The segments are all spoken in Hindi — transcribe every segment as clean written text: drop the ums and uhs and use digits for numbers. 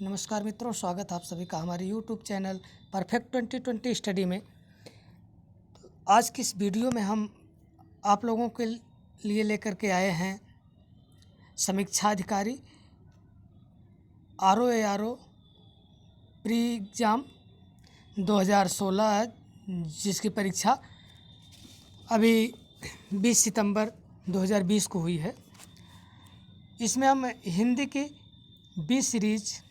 नमस्कार मित्रों, स्वागत है आप सभी का हमारे YouTube चैनल परफेक्ट 2020 स्टडी में। आज की इस वीडियो में हम आप लोगों के लिए लेकर के आए हैं समीक्षा अधिकारी RO प्री एग्ज़ाम 2016 है, जिसकी परीक्षा अभी 20 सितंबर 2020 को हुई है। इसमें हम हिंदी की बी सीरीज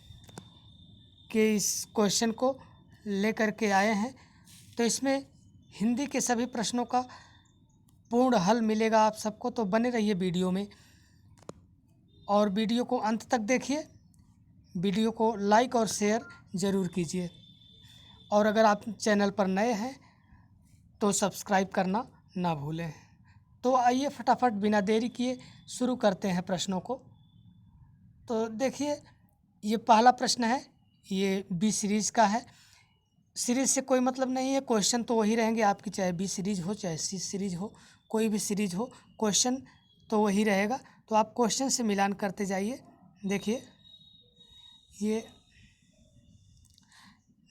के इस क्वेश्चन को लेकर के आए हैं। तो इसमें हिंदी के सभी प्रश्नों का पूर्ण हल मिलेगा आप सबको, तो बने रहिए वीडियो में और वीडियो को अंत तक देखिए। वीडियो को लाइक और शेयर ज़रूर कीजिए और अगर आप चैनल पर नए हैं तो सब्सक्राइब करना ना भूलें। तो आइए फटाफट बिना देरी किए शुरू करते हैं प्रश्नों को। तो देखिए, ये पहला प्रश्न है, ये बी सीरीज़ का है। सीरीज़ से कोई मतलब नहीं है, क्वेश्चन तो वही रहेंगे आपकी, चाहे बी सीरीज़ हो चाहे सी सीरीज़ हो, कोई भी सीरीज़ हो, क्वेश्चन तो वही रहेगा। तो आप क्वेश्चन से मिलान करते जाइए। देखिए, ये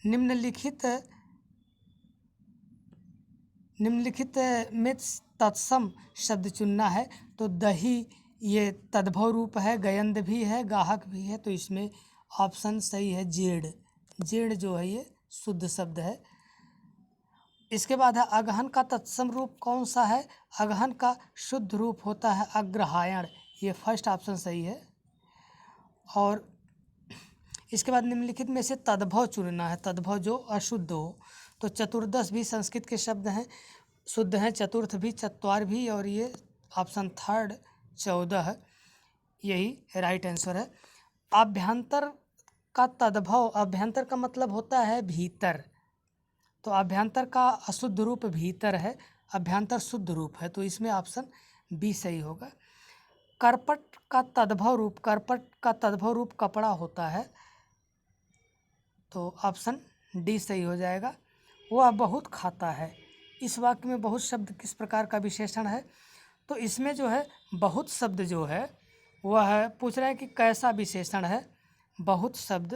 निम्नलिखित में तत्सम शब्द चुनना है। तो दही ये तद्भव रूप है, गयंद भी है, गाहक भी है। तो इसमें ऑप्शन सही है जेड। जेड जो है ये शुद्ध शब्द है। इसके बाद है अगहन का तत्सम रूप कौन सा है? अगहन का शुद्ध रूप होता है अग्रहायण। ये फर्स्ट ऑप्शन सही है। और इसके बाद निम्नलिखित में से तद्भव चुनना है, तद्भव जो अशुद्ध हो। तो चतुर्दश भी संस्कृत के शब्द हैं, शुद्ध हैं। चतुर्थ भी, चत्वार भी, और ये ऑप्शन थर्ड 14 यही राइट आंसर है। अभ्यंतर का तद्भव, अभ्यंतर का मतलब होता है भीतर। तो अभ्यंतर का अशुद्ध रूप भीतर है, अभ्यंतर शुद्ध रूप है। तो इसमें ऑप्शन बी सही होगा। करपट का तद्भव रूप, करपट का तद्भव रूप कपड़ा होता है। तो ऑप्शन डी सही हो जाएगा। वह बहुत खाता है। इस वाक्य में बहुत शब्द किस प्रकार का विशेषण है? तो इसमें जो है बहुत शब्द जो है वह है, पूछ रहा है कि कैसा विशेषण है। बहुत शब्द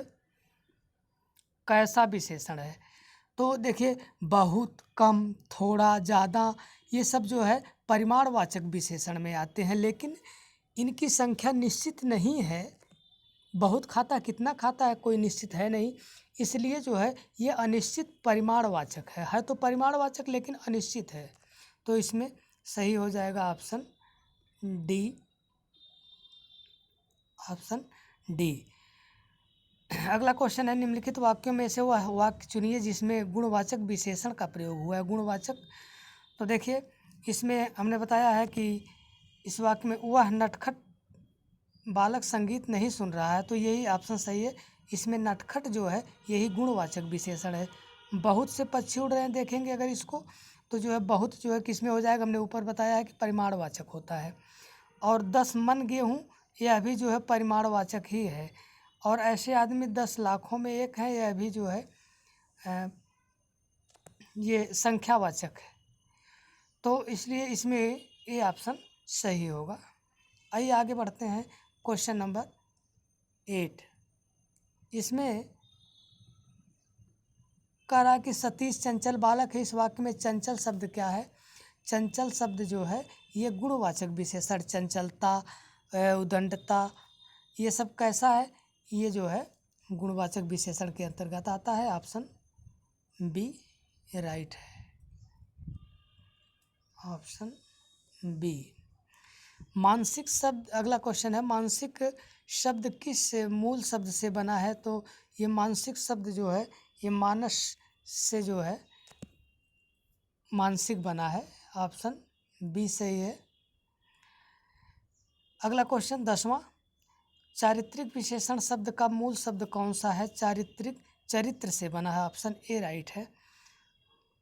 कैसा विशेषण है? तो देखिए, बहुत, कम, थोड़ा, ज़्यादा, ये सब जो है परिमाणवाचक विशेषण में आते हैं, लेकिन इनकी संख्या निश्चित नहीं है। बहुत खाता, कितना खाता है, कोई निश्चित है नहीं, इसलिए जो है ये अनिश्चित परिमाणवाचक है तो परिमाणवाचक लेकिन अनिश्चित है। तो इसमें सही हो जाएगा ऑप्शन डी, ऑप्शन डी। अगला क्वेश्चन है, निम्नलिखित वाक्यों में से वह वाक्य चुनिए जिसमें गुणवाचक विशेषण का प्रयोग हुआ है। गुणवाचक, तो देखिए इसमें हमने बताया है कि इस वाक्य में वह नटखट बालक संगीत नहीं सुन रहा है। तो यही ऑप्शन सही है। इसमें नटखट जो है यही गुणवाचक विशेषण है। बहुत से पक्षी उड़ रहे हैं, देखेंगे अगर इसको, तो जो है बहुत जो है किसमें हो जाएगा, हमने ऊपर बताया है कि परिमाणवाचक होता है। और 10 मन गेहूँ, यह भी जो है परिमाणवाचक ही है। और ऐसे आदमी 10 लाखों में एक है, यह भी जो है ये संख्यावाचक है। तो इसलिए इसमें ये ऑप्शन सही होगा। आइए आगे बढ़ते हैं। क्वेश्चन नंबर 8, इसमें कह रहा है कि सतीश चंचल बालक है। इस वाक्य में चंचल शब्द क्या है? चंचल शब्द जो है ये गुणवाचक विशेषण, चंचलता, उदंडता, ये सब कैसा है? ये जो है गुणवाचक विशेषण के अंतर्गत आता है। ऑप्शन बी राइट है, ऑप्शन बी। मानसिक शब्द, अगला क्वेश्चन है, मानसिक शब्द किस मूल शब्द से बना है? तो ये मानसिक शब्द जो है ये मानस से जो है मानसिक बना है। ऑप्शन बी सही है। अगला क्वेश्चन 10वां, चारित्रिक विशेषण शब्द का मूल शब्द कौन सा है? चारित्रिक, चरित्र से बना है। ऑप्शन ए राइट है।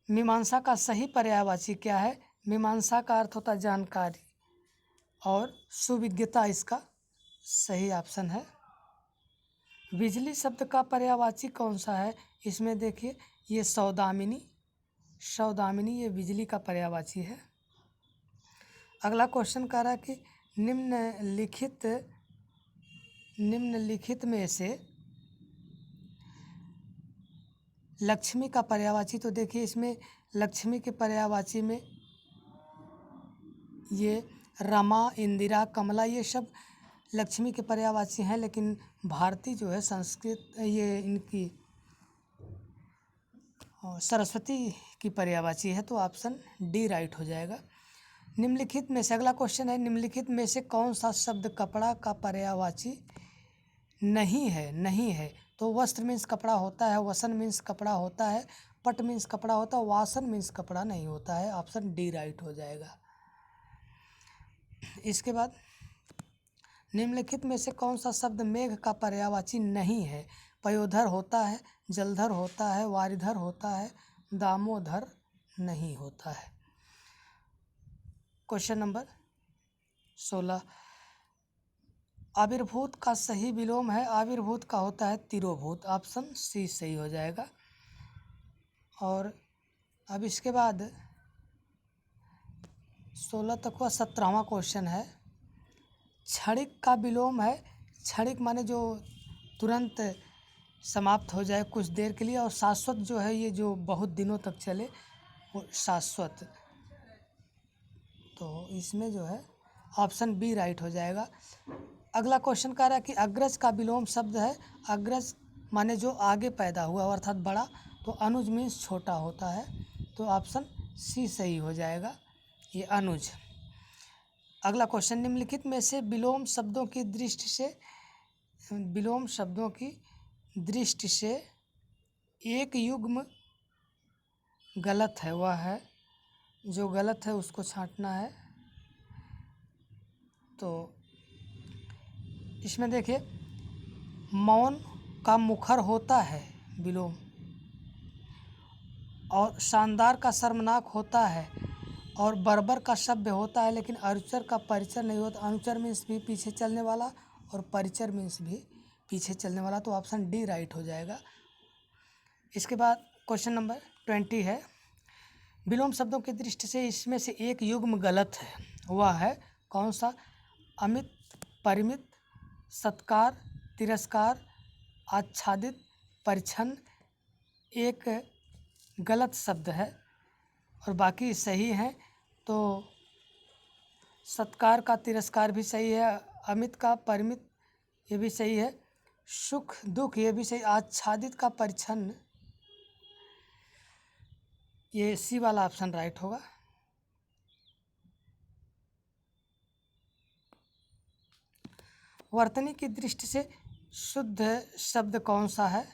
मीमांसा का सही पर्यायवाची क्या है? मीमांसा का अर्थ होता है जानकारी और सुविज्ञता इसका सही ऑप्शन है। बिजली शब्द का पर्यायवाची कौन सा है? इसमें देखिए ये सौदामिनी, सौदामिनी ये बिजली का पर्यायवाची है। अगला क्वेश्चन कह रहा है कि निम्नलिखित में से लक्ष्मी का पर्यायवाची, तो देखिए इसमें लक्ष्मी के पर्यायवाची में ये रमा, इंदिरा, कमला ये सब लक्ष्मी के पर्यायवाची हैं, लेकिन भारती जो है संस्कृत ये इनकी सरस्वती की पर्यायवाची है, तो ऑप्शन डी राइट हो जाएगा। निम्नलिखित में से अगला क्वेश्चन है, निम्नलिखित में से कौन सा शब्द कपड़ा का पर्यायवाची नहीं है? नहीं है तो वस्त्र मीन्स कपड़ा होता है, वसन मीन्स कपड़ा होता है, पट मीन्स कपड़ा होता है, वासन मीन्स कपड़ा नहीं होता है। ऑप्शन डी राइट हो जाएगा। इसके बाद निम्नलिखित में से कौन सा शब्द मेघ का पर्यायवाची नहीं है? पयोधर होता है, जलधर होता है, वारिधर होता है, दामोदर नहीं होता है। क्वेश्चन नंबर 16, आविर्भूत का सही विलोम है? आविर्भूत का होता है तिरोभूत। ऑप्शन सी सही हो जाएगा। और अब इसके बाद 16 तक का 17वां क्वेश्चन है, क्षणिक का विलोम है? क्षणिक माने जो तुरंत समाप्त हो जाए कुछ देर के लिए, और शाश्वत जो है ये जो बहुत दिनों तक चले, वो शाश्वत। तो इसमें जो है ऑप्शन बी राइट हो जाएगा। अगला क्वेश्चन कह रहा है कि अग्रज का विलोम शब्द है? अग्रज माने जो आगे पैदा हुआ अर्थात बड़ा, तो अनुज मीन्स छोटा होता है, तो ऑप्शन सी सही हो जाएगा, ये अनुज। अगला क्वेश्चन, निम्नलिखित में से विलोम शब्दों की दृष्टि से एक युग्म गलत है, वह है जो गलत है उसको छांटना है। तो इसमें देखिए, मौन का मुखर होता है विलोम, और शानदार का शर्मनाक होता है, और बर्बर का सभ्य होता है, लेकिन अनुचर का परिचर नहीं होता। अनुचर मीन्स भी पीछे चलने वाला, और परिचर मीन्स भी पीछे चलने वाला, तो ऑप्शन डी राइट हो जाएगा। इसके बाद क्वेश्चन नंबर 20 है, विलोम शब्दों की दृष्टि से इसमें से एक युग्म गलत है, वह है कौन सा? अमित, परिमित, सत्कार, तिरस्कार, आच्छादित, परिच्छन एक गलत शब्द है और बाकी सही हैं। तो सत्कार का तिरस्कार भी सही है, अमित का परिमित ये भी सही है, सुख दुख ये भी सही, आच्छादित का परिच्छन ये सी वाला ऑप्शन राइट होगा। वर्तनी की दृष्टि से शुद्ध शब्द कौन सा है?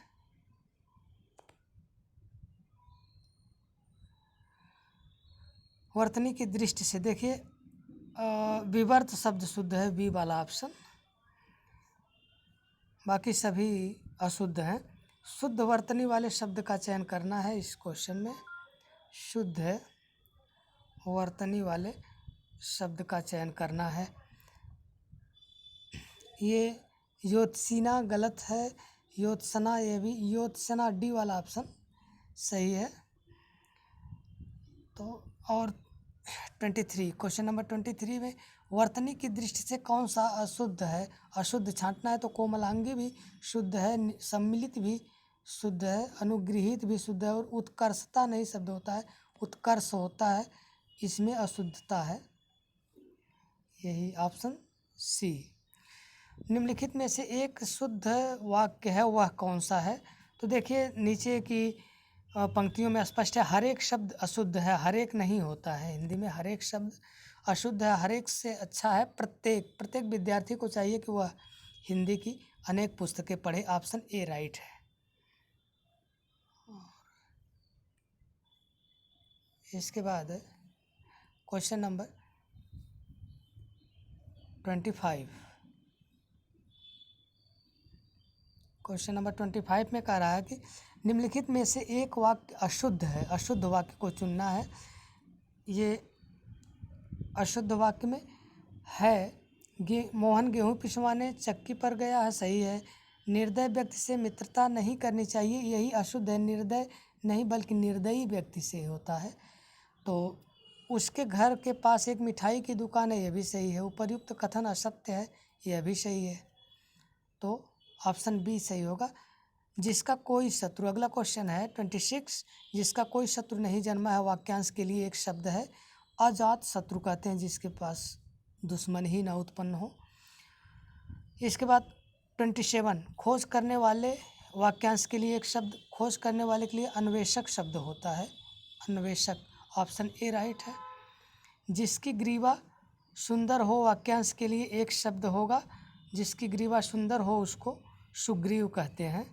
वर्तनी की दृष्टि से देखिए, विवर्त शब्द शुद्ध है, बी वाला ऑप्शन, बाकी सभी अशुद्ध हैं। शुद्ध वर्तनी वाले शब्द का चयन करना है इस क्वेश्चन में, शुद्ध वर्तनी वाले शब्द का चयन करना है। ये योत्सिना गलत है, योत्सना ये भी, योत्सना डी वाला ऑप्शन सही है। तो और 23 क्वेश्चन नंबर 23 में वर्तनी की दृष्टि से कौन सा अशुद्ध है? अशुद्ध छांटना है, तो कोमलांगी भी शुद्ध है, सम्मिलित भी शुद्ध है, अनुगृहित भी शुद्ध है, और उत्कर्षता नहीं शब्द होता है, उत्कर्ष होता है, इसमें अशुद्धता है, यही ऑप्शन सी। निम्नलिखित में से एक शुद्ध वाक्य है, वह कौन सा है? तो देखिए नीचे की पंक्तियों में स्पष्ट है, हर एक शब्द अशुद्ध है, हर एक नहीं होता है, हिंदी में हर एक शब्द अशुद्ध है, हर एक से अच्छा है प्रत्येक विद्यार्थी को चाहिए कि वह हिंदी की अनेक पुस्तकें पढ़े। ऑप्शन ए राइट है। इसके बाद क्वेश्चन नंबर 25, क्वेश्चन नंबर 25 में कह रहा है कि निम्नलिखित में से एक वाक्य अशुद्ध है, अशुद्ध वाक्य को चुनना है। ये अशुद्ध वाक्य में है, मोहन गेहूँ पिसवाने चक्की पर गया है, सही है। निर्दय व्यक्ति से मित्रता नहीं करनी चाहिए, यही अशुद्ध है, निर्दय नहीं बल्कि निर्दयी व्यक्ति से होता है। तो उसके घर के पास एक मिठाई की दुकान है, यह भी सही है। उपर्युक्त कथन असत्य है, यह भी सही है, तो ऑप्शन बी सही होगा। जिसका कोई शत्रु, अगला क्वेश्चन है 26, जिसका कोई शत्रु नहीं जन्मा है, वाक्यांश के लिए एक शब्द है। अजात शत्रु कहते हैं जिसके पास दुश्मन ही ना उत्पन्न हो। इसके बाद 27, खोज करने वाले, वाक्यांश के लिए एक शब्द, खोज करने वाले के लिए अन्वेषक शब्द होता है, अन्वेषक, ऑप्शन ए राइट है। जिसकी ग्रीवा सुंदर हो, वाक्यांश के लिए एक शब्द होगा, जिसकी ग्रीवा सुंदर हो उसको सुग्रीव कहते हैं,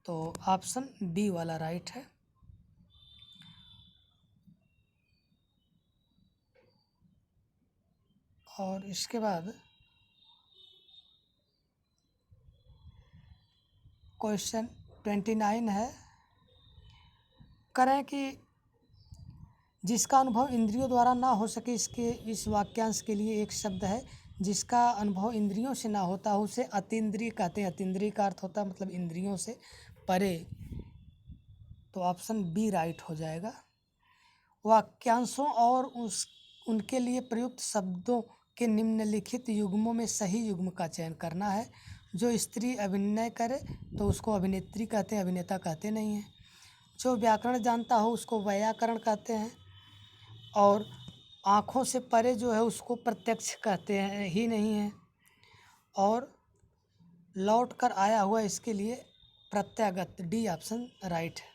तो ऑप्शन बी वाला राइट है। और इसके बाद क्वेश्चन 29 है, करें कि जिसका अनुभव इंद्रियों द्वारा ना हो सके, इसके इस वाक्यांश के लिए एक शब्द है। जिसका अनुभव इंद्रियों से ना होता है उसे अतीन्द्रिय कहते हैं। अतीन्द्रिय का अर्थ होता है मतलब इंद्रियों से परे, तो ऑप्शन बी राइट हो जाएगा। वाक्यांशों और उनके लिए प्रयुक्त शब्दों के निम्नलिखित युग्मों में सही युग्म का चयन करना है। जो स्त्री अभिनय करे तो उसको अभिनेत्री कहते हैं, अभिनेता कहते नहीं हैं। जो व्याकरण जानता हो उसको वैयाकरण कहते हैं, और आँखों से परे जो है उसको प्रत्यक्ष कहते हैं ही नहीं है, और लौट कर आया हुआ इसके लिए प्रत्यागत, डी ऑप्शन राइट है।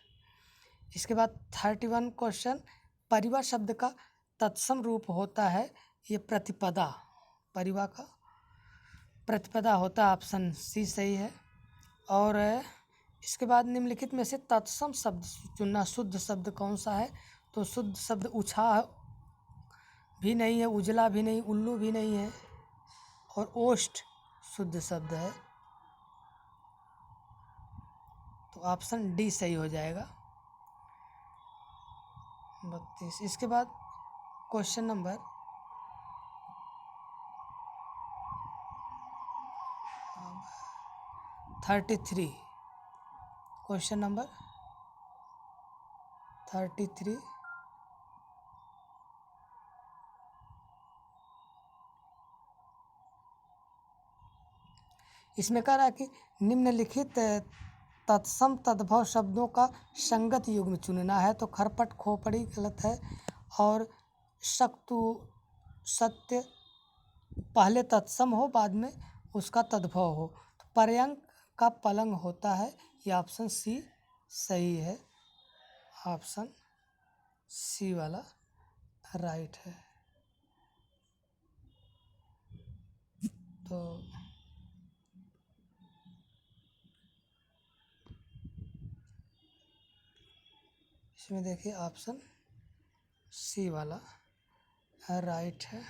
इसके बाद 31 क्वेश्चन, परिवा शब्द का तत्सम रूप होता है ये प्रतिपदा, परिवा का प्रतिपदा होता है, ऑप्शन सी सही है। और इसके बाद निम्नलिखित में से तत्सम शब्द चुनना। शुद्ध शब्द कौन सा है, तो शुद्ध शब्द उछा भी नहीं है, उजला भी नहीं, उल्लू भी नहीं है, और ओष्ठ शुद्ध शब्द है, तो ऑप्शन डी सही हो जाएगा। 32। इसके बाद क्वेश्चन नंबर 33, क्वेश्चन नंबर 33, इसमें कह रहा है कि निम्नलिखित तत्सम तद्भव शब्दों का संगत युग्म चुनना है, तो खरपट खोपड़ी गलत है, और शक्तु सत्य पहले तत्सम हो बाद में उसका तद्भव हो, तो पर्यंक का पलंग होता है, ये ऑप्शन सी सही है, ऑप्शन सी वाला राइट है। तो इसमें देखिए ऑप्शन सी वाला राइट है।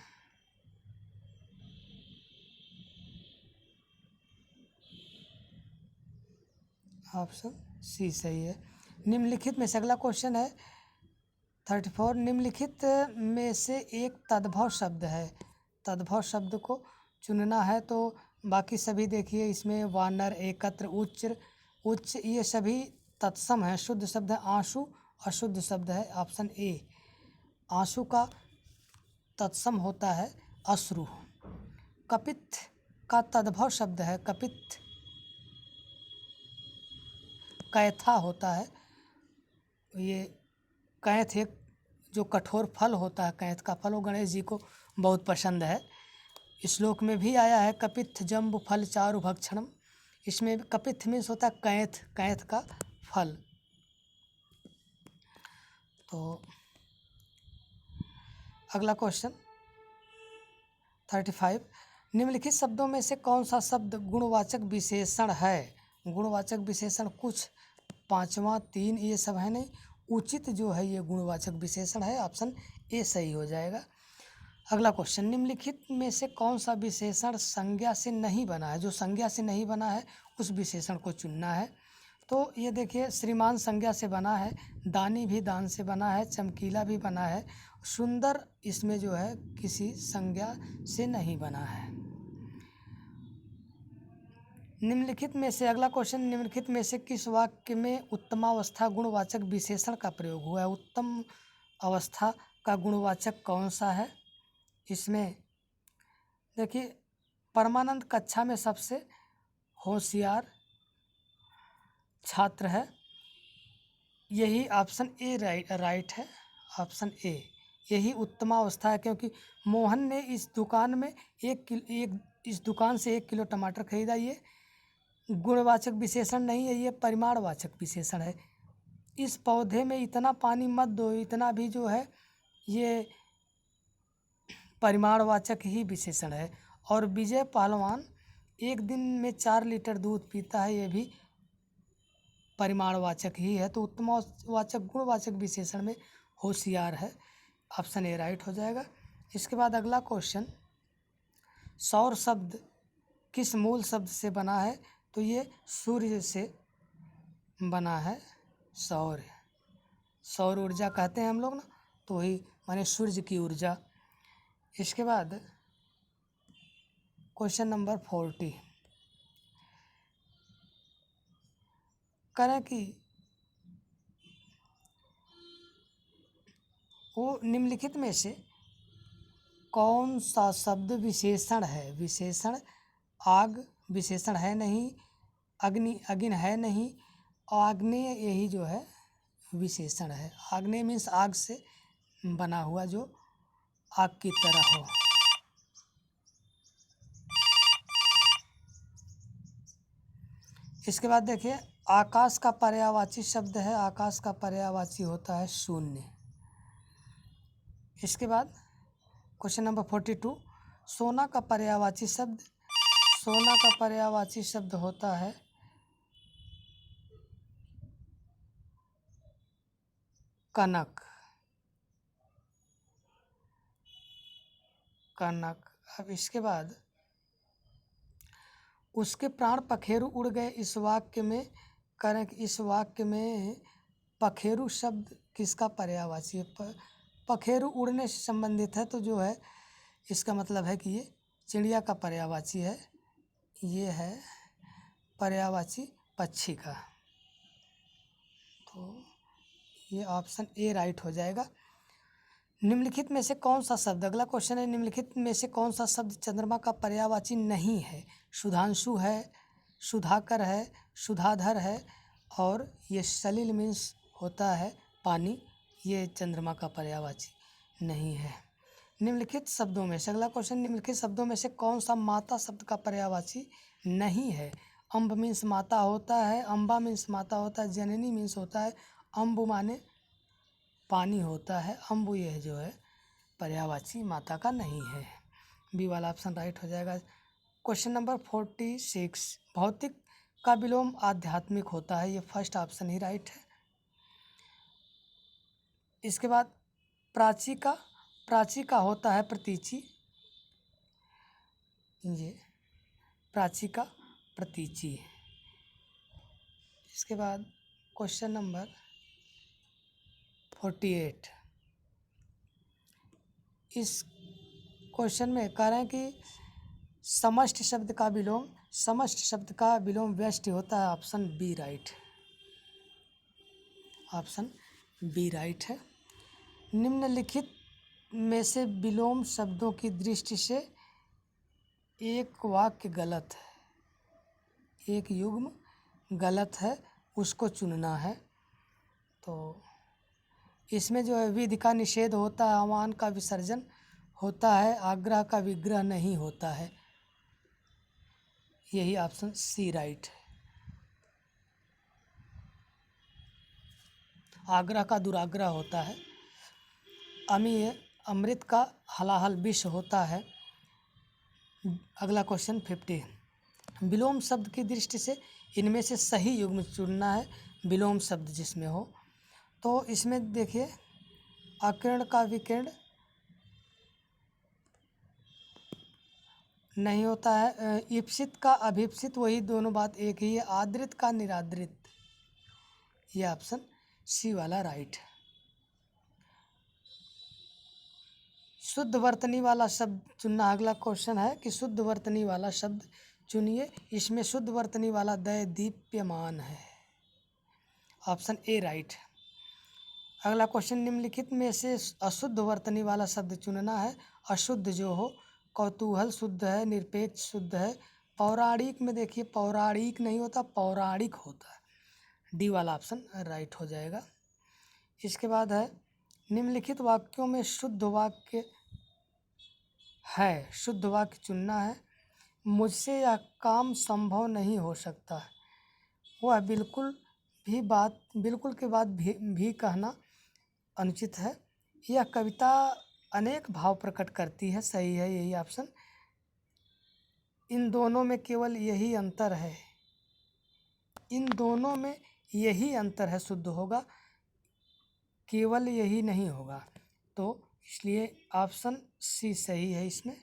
ऑप्शन सी सही है। निम्नलिखित में से अगला क्वेश्चन है 34, निम्नलिखित में से एक तद्भव शब्द है। तद्भव शब्द को चुनना है, तो बाकी सभी देखिए इसमें वानर, एकत्र, उच्च ये सभी तत्सम है। शुद्ध शब्द है आंसू, अशुद्ध शब्द है ऑप्शन ए। आंसू का तत्सम होता है अश्रु। कपित्थ का तद्भव शब्द है कपित्थ, कैथा होता है, ये कैथ एक जो कठोर फल होता है, कैथ का फल, वो गणेश जी को बहुत पसंद है। श्लोक में भी आया है कपित्थ जम्बु फल चारु भक्षणम, इसमें कपित्थ मीन्स होता है कैथ, कैथ का फल। तो अगला क्वेश्चन 35, निम्नलिखित शब्दों में से कौन सा शब्द गुणवाचक विशेषण है। गुणवाचक विशेषण कुछ 5वां 3 ये सब है नहीं, उचित जो है ये गुणवाचक विशेषण है, ऑप्शन ए सही हो जाएगा। अगला क्वेश्चन, निम्नलिखित में से कौन सा विशेषण संज्ञा से नहीं बना है। जो संज्ञा से नहीं बना है उस विशेषण को चुनना है, तो ये देखिए श्रीमान संज्ञा से बना है, दानी भी दान से बना है, चमकीला भी बना है, सुंदर इसमें जो है किसी संज्ञा से नहीं बना है। निम्नलिखित में से अगला क्वेश्चन, निम्नलिखित में से किस वाक्य में उत्तमावस्था गुणवाचक विशेषण का प्रयोग हुआ है। उत्तम अवस्था का गुणवाचक कौन सा है। इसमें देखिए परमानंद कक्षा में सबसे होशियार, छात्र है। यही ऑप्शन ए राइट है। ऑप्शन ए यही उत्तमावस्था है, क्योंकि मोहन ने इस दुकान में इस दुकान से 1 किलो टमाटर खरीदा। ये गुणवाचक विशेषण नहीं है, ये परिमाणवाचक विशेषण है। इस पौधे में इतना पानी मत दो, इतना भी जो है ये परिमाणवाचक ही विशेषण है। और विजय पहलवान 1 दिन में 4 लीटर दूध पीता है, ये भी परिमाणवाचक ही है। तो उत्तमवाचक गुणवाचक विशेषण में होशियार है। ऑप्शन ए राइट हो जाएगा। इसके बाद अगला क्वेश्चन, सौर शब्द किस मूल शब्द से बना है? तो ये सूर्य से बना है। सौर ऊर्जा कहते हैं हम लोग ना, तो वही माने सूर्य की ऊर्जा। इसके बाद क्वेश्चन नंबर 40 करें कि वो निम्नलिखित में से कौन सा शब्द विशेषण है? विशेषण आग विशेषण है नहीं, अग्नि है नहीं, आग्नेय यही जो है विशेषण है। आग्नेय मीन्स आग से बना हुआ, जो आग की तरह हो। इसके बाद देखिए, आकाश का पर्यायवाची शब्द है। आकाश का पर्यायवाची होता है शून्य। इसके बाद क्वेश्चन नंबर 42, सोना का पर्यायवाची शब्द होता है कनक। अब इसके बाद, उसके प्राण पखेरु उड़ गए, इस वाक्य में करें कि इस वाक्य में पखेरु शब्द किसका पर्यायवाची है? पखेरु उड़ने से संबंधित है, तो जो है इसका मतलब है कि ये चिड़िया का पर्यायवाची है। ये है पर्यायवाची पक्षी का। तो ये ऑप्शन ए राइट हो जाएगा। निम्नलिखित में से कौन सा शब्द, अगला क्वेश्चन है, निम्नलिखित में से कौन सा शब्द चंद्रमा का पर्यायवाची नहीं है? सुधांशु है, सुधाकर है, सुधाधर है, और ये सलिल मीन्स होता है पानी, ये चंद्रमा का पर्यायवाची नहीं है। निम्नलिखित शब्दों में से, अगला क्वेश्चन, निम्नलिखित शब्दों में से कौन सा माता शब्द का पर्यायवाची नहीं है? अम्ब मीन्स माता होता है, अम्बा मीन्स माता होता है, जननी मीन्स होता है अम्बु माने पानी होता है। अम्बु यह जो है पर्यायवाची माता का नहीं है। बी वाला ऑप्शन राइट हो जाएगा। क्वेश्चन नंबर 46, भौतिक का विलोम आध्यात्मिक होता है, ये फर्स्ट ऑप्शन ही राइट है। इसके बाद प्राची का होता है प्रतीची, ये प्राची का प्रतीची। इसके बाद क्वेश्चन नंबर 48, इस क्वेश्चन में कह रहे हैं कि समष्टि शब्द का विलोम व्यष्टि होता है। Option B right. Option B right है। निम्नलिखित में से विलोम शब्दों की दृष्टि से एक वाक्य गलत है, एक युग्म गलत है, उसको चुनना है। तो इसमें जो है विधि का निषेध होता है, अमान का विसर्जन होता है, आग्रह का विग्रह नहीं होता है, यही ऑप्शन सी राइट है। आग्रह का दुराग्रह होता है, अमीय अमृत का हलाहल विष होता है। अगला क्वेश्चन 50, विलोम शब्द की दृष्टि से इनमें से सही युग्म चुनना है, विलोम शब्द जिसमें हो। तो इसमें देखिए, अकिर्ण का विकिर्ण नहीं होता है, ईप्सित का अभीप्सित, वही दोनों बात एक ही है। आदृत का निरादृत, ये ऑप्शन सी वाला राइट है। शुद्ध वर्तनी वाला शब्द चुनना, अगला क्वेश्चन है कि शुद्ध वर्तनी वाला शब्द चुनिए। इसमें शुद्ध वर्तनी वाला दय दीप्यमान है, ऑप्शन ए राइट है। अगला क्वेश्चन, निम्नलिखित में से अशुद्ध वर्तनी वाला शब्द चुनना है। अशुद्ध जो हो, कौतूहल शुद्ध है, निरपेक्ष शुद्ध है। पौराणिक में देखिए, पौराणिक नहीं होता, पौराणिक होता है। डी वाला ऑप्शन राइट हो जाएगा। इसके बाद है निम्नलिखित वाक्यों में शुद्ध वाक्य है, शुद्ध वाक्य चुनना है। मुझसे यह काम संभव नहीं हो सकता है, वह बिल्कुल के बाद भी कहना अनुचित है। यह कविता अनेक भाव प्रकट करती है, सही है यही ऑप्शन। इन दोनों में केवल यही अंतर है, इन दोनों में यही अंतर है, शुद्ध होगा, केवल यही नहीं होगा। तो इसलिए ऑप्शन सी सही है इसमें,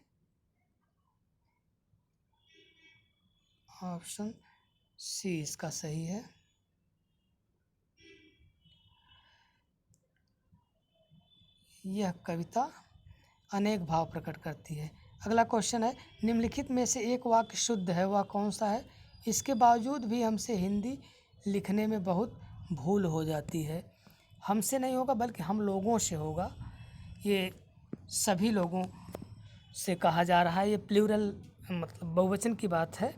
ऑप्शन सी इसका सही है। यह कविता अनेक भाव प्रकट करती है। अगला क्वेश्चन है निम्नलिखित में से एक वाक्य शुद्ध है, वह कौन सा है? इसके बावजूद भी हमसे हिंदी लिखने में बहुत भूल हो जाती है। हमसे नहीं होगा बल्कि हम लोगों से होगा, ये सभी लोगों से कहा जा रहा है, ये प्लूरल मतलब बहुवचन की बात है।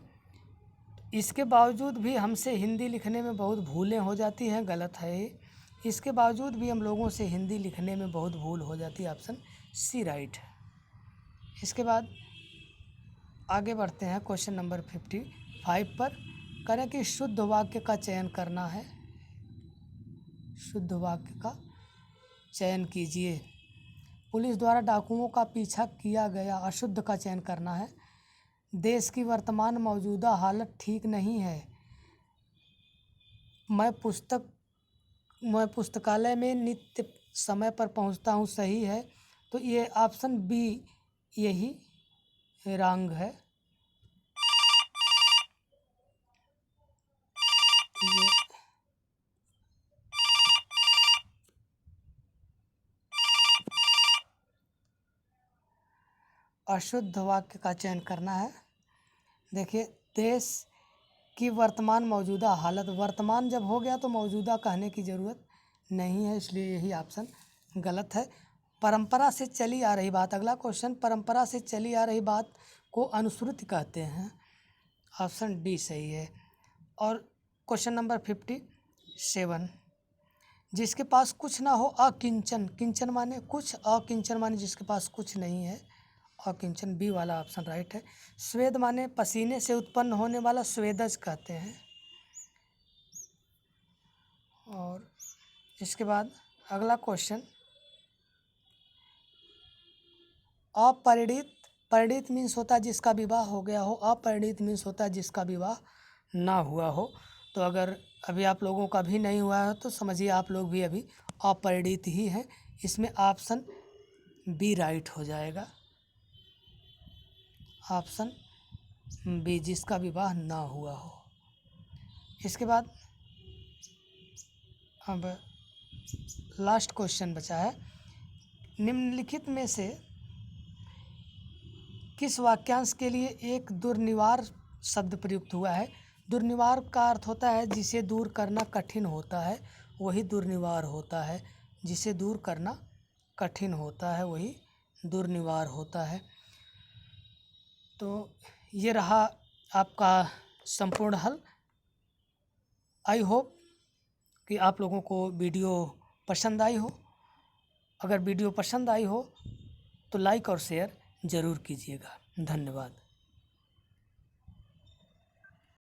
इसके बावजूद भी हमसे हिंदी लिखने में बहुत भूलें हो जाती हैं, गलत है ये। इसके बावजूद भी हम लोगों से हिंदी लिखने में बहुत भूल हो जाती है, ऑप्शन सी राइट है। इसके बाद आगे बढ़ते हैं क्वेश्चन नंबर 55 पर। करें कि शुद्ध वाक्य का चयन करना है, शुद्ध वाक्य का चयन कीजिए। पुलिस द्वारा डाकुओं का पीछा किया गया, अशुद्ध का चयन करना है। देश की वर्तमान मौजूदा हालत ठीक नहीं है। मैं पुस्तकालय में नित्य समय पर पहुंचता हूं, सही है। तो ये ऑप्शन बी यही रॉन्ग है। ये अशुद्ध वाक्य का चयन करना है। देखिए देश की वर्तमान मौजूदा हालत, वर्तमान जब हो गया तो मौजूदा कहने की ज़रूरत नहीं है, इसलिए यही ऑप्शन गलत है। परंपरा से चली आ रही बात, अगला क्वेश्चन, परंपरा से चली आ रही बात को अनुश्रुति कहते हैं, ऑप्शन डी सही है। और क्वेश्चन नंबर 57, जिसके पास कुछ ना हो अकिंचन, किंचन माने कुछ, अकिंचन माने जिसके पास कुछ नहीं है, अकिंचन बी वाला ऑप्शन राइट है। स्वेद माने पसीने से उत्पन्न होने वाला, स्वेदज कहते हैं। और इसके बाद अगला क्वेश्चन, अपरिणित, परिणित मीन्स होता है जिसका विवाह हो गया हो, अपरिणित मीन्स होता है जिसका विवाह ना हुआ हो। तो अगर अभी आप लोगों का भी नहीं हुआ है तो समझिए आप लोग भी अभी अपरिणित ही हैं, इसमें ऑप्शन बी राइट हो जाएगा, ऑप्शन बी जिसका विवाह ना हुआ हो। इसके बाद अब लास्ट क्वेश्चन बचा है, निम्नलिखित में से किस वाक्यांश के लिए एक दुर्निवार शब्द प्रयुक्त हुआ है? दुर्निवार का अर्थ होता है जिसे दूर करना कठिन होता है, वही दुर्निवार होता है। जिसे दूर करना कठिन होता है वही दुर्निवार होता है। तो ये रहा आपका संपूर्ण हल। आई होप कि आप लोगों को वीडियो पसंद आई हो। अगर वीडियो पसंद आई हो तो लाइक और शेयर ज़रूर कीजिएगा। धन्यवाद।